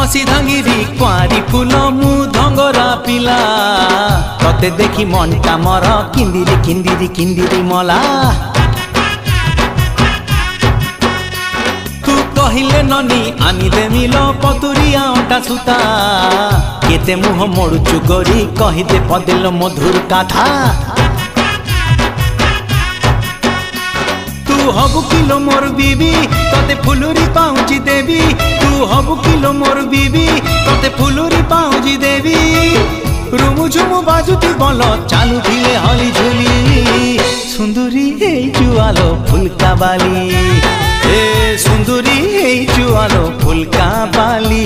कसी धांगिरी कुआरी फूल मु धंगरा पिला तते देखी मनटा मर किंदिरी किंदिरी किंदिरी मला तू कहिले ननी आनी देमिल पतुरिया अंटा सुता केते मुह मोड़ुचु गोरी कहिदे पदेल मधुर कथा तू हबु किलो मोर बीबी तते फुलुरी पाउची देवी तू हबु किलो मोर बीबी तते फुलुरी पाउची देवी रुमु झुमु बाजुती बल चालू धिले हली झुली सुंदरी हे जुआलो फुलका बाली ए सुंदरी हे जुआलो फुलका बाली।